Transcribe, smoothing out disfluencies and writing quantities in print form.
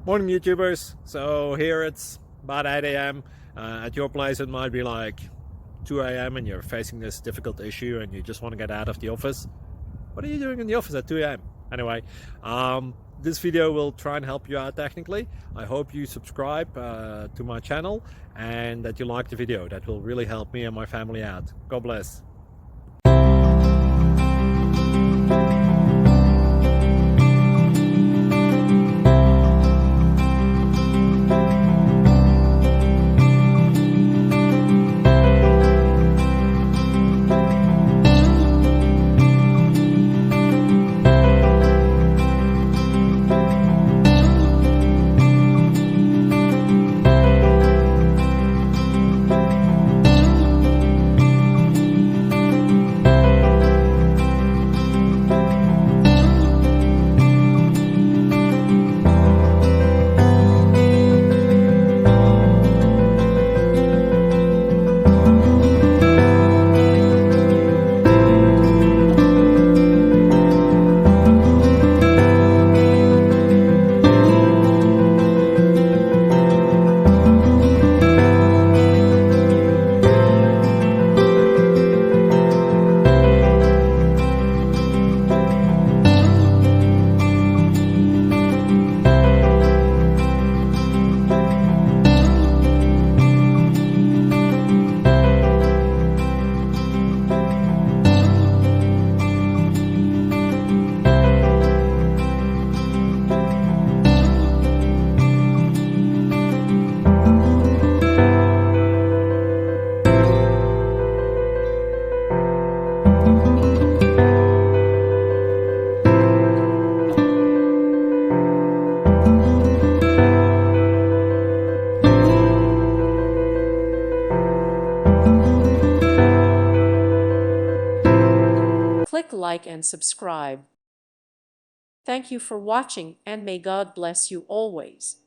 Morning, YouTubers. So here it's about 8 a.m. At your place, it might be like 2 a.m. and you're facing this difficult issue and you just want to get out of the office. What are you doing in the office at 2 a.m.? Anyway, this video will try and help you out technically. I hope you subscribe to my channel and that you like the video. That will really help me and my family out. God bless. Click like and subscribe. Thank you for watching, and may God bless you always.